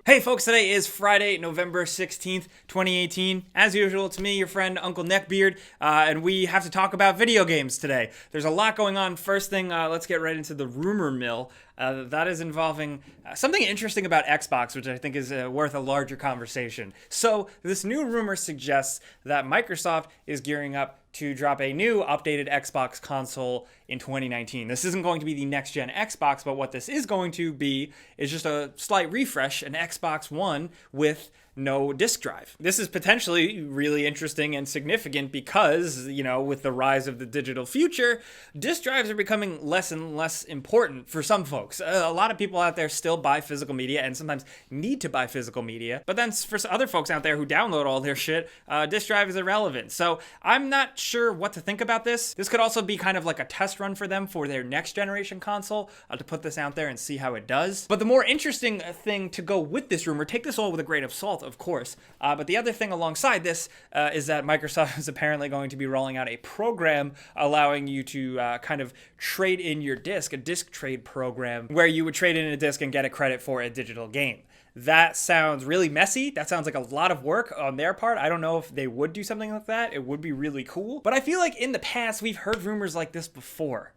Hey folks, today is Friday, November 16th, 2018. As usual, it's me, your friend, Uncle Neckbeard, and we have to talk about video games today. There's a lot going on. First thing, let's get right into the rumor mill. That is involving something interesting about Xbox, which I think is worth a larger conversation. So, this new rumor suggests that Microsoft is gearing up to drop a new updated Xbox console in 2019. This isn't going to be the next-gen Xbox, but what this is going to be is just a slight refresh, an Xbox One with no disk drive. This is potentially really interesting and significant because, you know, with the rise of the digital future, disk drives are becoming less and less important for some folks. A lot of people out there still buy physical media and sometimes need to buy physical media, but then for other folks out there who download all their shit, disk drive is irrelevant. So I'm not sure what to think about this. This could also be kind of like a test run for them for their next generation console, to put this out there and see how it does. But the more interesting thing to go with this rumor, take this all with a grain of salt, of course, but the other thing alongside this is that Microsoft is apparently going to be rolling out a program allowing you to kind of trade in your disc, a disc trade program where you would trade in a disc and get a credit for a digital game. That sounds really messy. That sounds like a lot of work on their part. I don't know if they would do something like that. It would be really cool. But I feel like in the past, we've heard rumors like this before,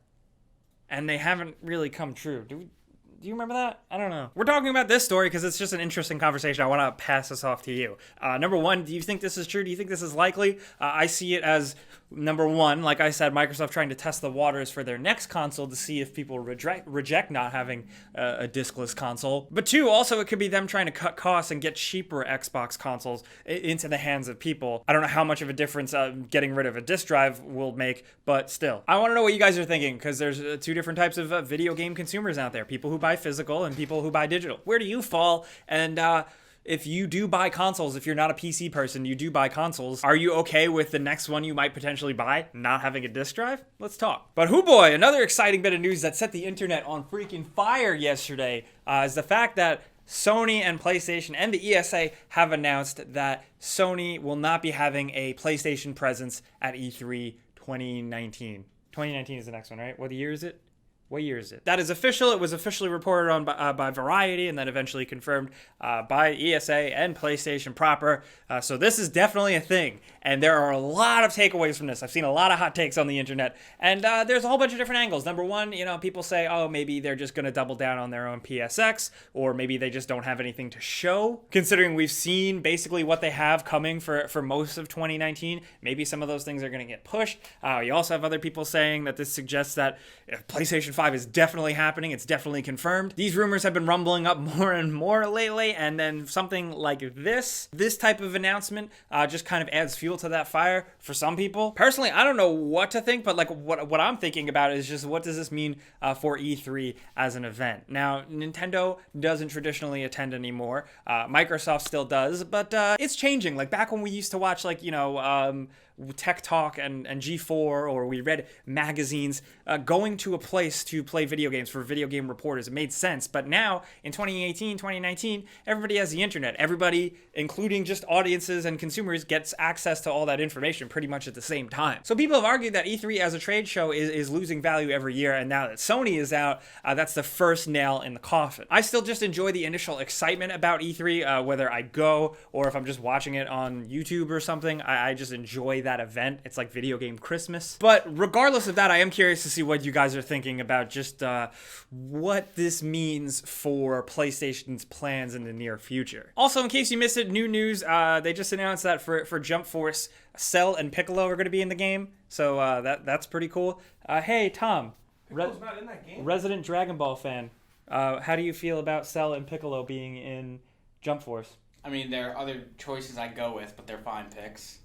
and they haven't really come true. Do you remember that? I don't know. We're talking about this story because it's just an interesting conversation. I want to pass this off to you. Number one, do you think this is true? Do you think this is likely? I see it as, number one, like I said, Microsoft trying to test the waters for their next console to see if people reject not having a discless console. But two, also it could be them trying to cut costs and get cheaper Xbox consoles into the hands of people. I don't know how much of a difference getting rid of a disc drive will make, but still. I want to know what you guys are thinking because there's two different types of video game consumers out there. People who buy physical and people who buy digital. Where do you fall? And if you do buy consoles, if you're not a PC person, you do buy consoles, are you okay with the next one you might potentially buy not having a disc drive? Let's talk. But hoo boy, another exciting bit of news that set the internet on freaking fire yesterday is the fact that Sony and PlayStation and the ESA have announced that Sony will not be having a PlayStation presence at E3 2019. 2019 is the next one, right? What year is it? What year is it? That is official. It was officially reported on by Variety and then eventually confirmed by ESA and PlayStation proper. So this is definitely a thing. And there are a lot of takeaways from this. I've seen a lot of hot takes on the internet. And there's a whole bunch of different angles. Number one, you know, people say, oh, maybe they're just going to double down on their own PSX, or maybe they just don't have anything to show. Considering we've seen basically what they have coming for most of 2019, maybe some of those things are going to get pushed. You also have other people saying that this suggests that PlayStation 5 is definitely happening. It's definitely confirmed. These rumors have been rumbling up more and more lately, and then something like this type of announcement just kind of adds fuel to that fire for some people. Personally, I don't know what to think, but like what I'm thinking about is just what does this mean for E3 as an event? Now, Nintendo doesn't traditionally attend anymore. Microsoft still does, but it's changing. Like back when we used to watch like, you know, Tech Talk and G4, or we read magazines, going to a place to play video games for video game reporters. It made sense. But now, in 2018, 2019, everybody has the internet. Everybody, including just audiences and consumers, gets access to all that information pretty much at the same time. So people have argued that E3 as a trade show is losing value every year, and now that Sony is out, that's the first nail in the coffin. I still just enjoy the initial excitement about E3, whether I go or if I'm just watching it on YouTube or something. I just enjoy that event. It's like video game Christmas. But regardless of that, I am curious to see what you guys are thinking about just what this means for PlayStation's plans in the near future. Also, in case you missed it, new news, they just announced that for Jump Force, Cell and Piccolo are going to be in the game. So that's pretty cool. Hey, Tom. Piccolo's not in that game. Resident Dragon Ball fan. How do you feel about Cell and Piccolo being in Jump Force? I mean, there are other choices I go with, but they're fine picks.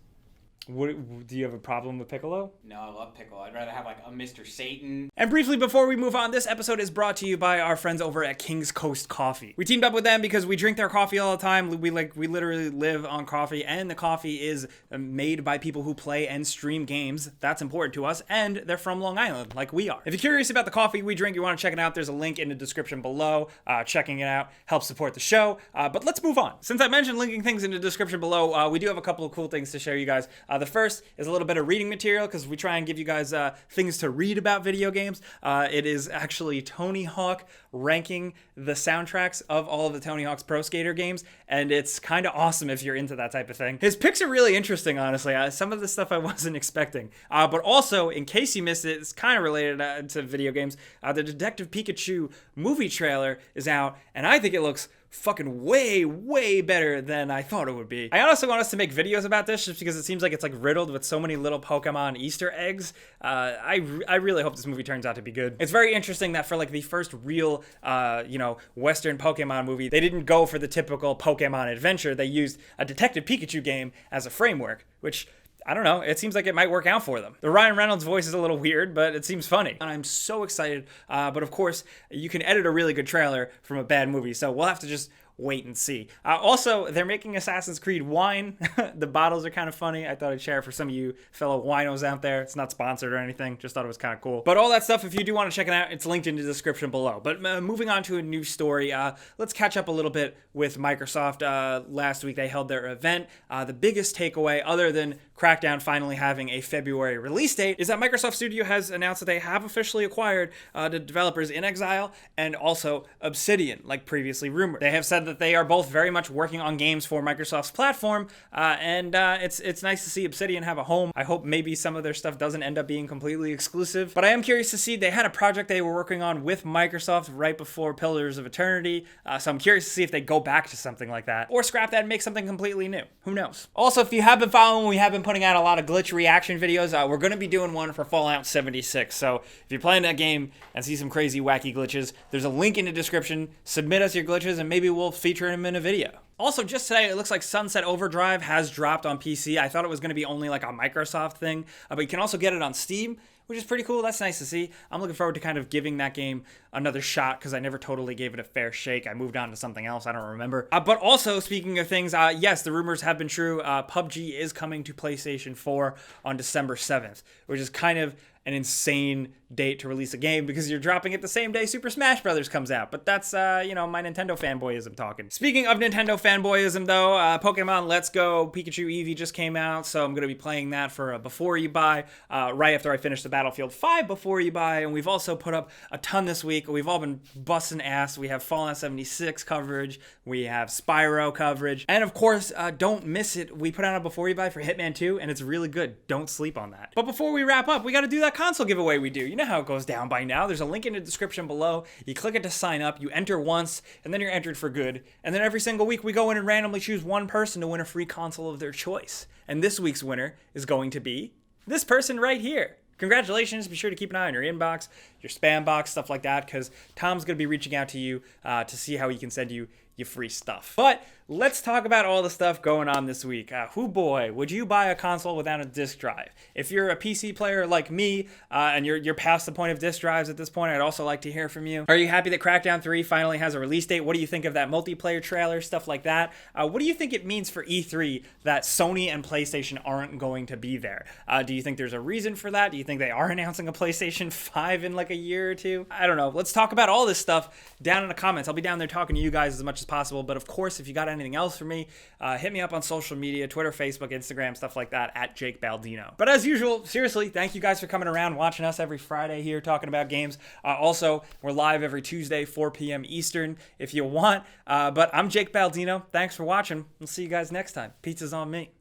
Do you have a problem with Piccolo? No, I love Piccolo. I'd rather have like a Mr. Satan. And briefly before we move on, this episode is brought to you by our friends over at King's Coast Coffee. We teamed up with them because we drink their coffee all the time. We literally live on coffee, and the coffee is made by people who play and stream games. That's important to us, and they're from Long Island, like we are. If you're curious about the coffee we drink, you want to check it out, there's a link in the description below. Checking it out helps support the show. But let's move on. Since I mentioned linking things in the description below, we do have a couple of cool things to show you guys. The first is a little bit of reading material because we try and give you guys things to read about video games. It is actually Tony Hawk ranking the soundtracks of all of the Tony Hawk's Pro Skater games, and it's kind of awesome if you're into that type of thing. His picks are really interesting, honestly. Some of the stuff I wasn't expecting. But also, in case you missed it, it's kind of related to video games. The Detective Pikachu movie trailer is out, and I think it looks fucking way better than I thought it would be. I honestly want us to make videos about this just because it seems like it's like riddled with so many little Pokemon Easter eggs. I really hope this movie turns out to be good. It's very interesting that for like the first real, Western Pokemon movie, they didn't go for the typical Pokemon adventure. They used a Detective Pikachu game as a framework, which, I don't know, it seems like it might work out for them. The Ryan Reynolds voice is a little weird, but it seems funny. And I'm so excited. But of course, you can edit a really good trailer from a bad movie, so we'll have to just wait and see. Also, they're making Assassin's Creed wine. The bottles are kind of funny. I thought I'd share it for some of you fellow winos out there. It's not sponsored or anything. Just thought it was kind of cool. But all that stuff, if you do want to check it out, it's linked in the description below. But moving on to a new story, let's catch up a little bit with Microsoft. Last week, they held their event. The biggest takeaway, other than Crackdown finally having a February release date, is that Microsoft Studio has announced that they have officially acquired the developers In Exile and also Obsidian, like previously rumored. They have said that they are both very much working on games for Microsoft's platform, and it's nice to see Obsidian have a home. I hope maybe some of their stuff doesn't end up being completely exclusive, but I am curious to see. They had a project they were working on with Microsoft right before Pillars of Eternity, so I'm curious to see if they go back to something like that, or scrap that and make something completely new. Who knows? Also, if you have been following, we have been putting out a lot of glitch reaction videos. We're going to be doing one for Fallout 76, so if you're playing that game and see some crazy wacky glitches, there's a link in the description. Submit us your glitches and maybe we'll feature them in a video. Also, just today, it looks like Sunset Overdrive has dropped on PC. I thought it was going to be only like a Microsoft thing, but you can also get it on Steam, which is pretty cool. That's nice to see. I'm looking forward to kind of giving that game another shot because I never totally gave it a fair shake. I moved on to something else. I don't remember. But also, speaking of things, yes, the rumors have been true. PUBG is coming to PlayStation 4 on December 7th, which is kind of an insane date to release a game because you're dropping it the same day Super Smash Brothers comes out. But that's, my Nintendo fanboyism talking. Speaking of Nintendo fanboyism, though, Pokemon Let's Go Pikachu Eevee just came out, so I'm going to be playing that for Before You Buy, right after I finish the Battlefield 5 Before You Buy. And we've also put up a ton this week. We've all been busting ass. We have Fallout 76 coverage. We have Spyro coverage. And of course, don't miss it. We put out a Before You Buy for Hitman 2, and it's really good. Don't sleep on that. But before we wrap up, we got to do that console giveaway we do. You know how it goes down by now. There's a link in the description below. You click it to sign up. You enter once, and then you're entered for good. And then every single week, we go in and randomly choose one person to win a free console of their choice. And this week's winner is going to be this person right here. Congratulations. Be sure to keep an eye on your inbox, your spam box, stuff like that, because Tom's going to be reaching out to you to see how he can send you your free stuff. But let's talk about all the stuff going on this week. Who boy, would you buy a console without a disc drive? If you're a PC player like me, and you're past the point of disc drives at this point, I'd also like to hear from you. Are you happy that Crackdown 3 finally has a release date? What do you think of that multiplayer trailer, stuff like that? What do you think it means for E3 that Sony and PlayStation aren't going to be there? Do you think there's a reason for that? Do you think they are announcing a PlayStation 5 in like a year or two? I don't know. Let's talk about all this stuff down in the comments. I'll be down there talking to you guys as much as possible. But of course, if you got anything else for me, hit me up on social media, Twitter, Facebook, Instagram, stuff like that, at Jake Baldino. But as usual, seriously, thank you guys for coming around, watching us every Friday here, talking about games. Also, we're live every Tuesday, 4 p.m. Eastern, if you want. But I'm Jake Baldino. Thanks for watching. We'll see you guys next time. Pizza's on me.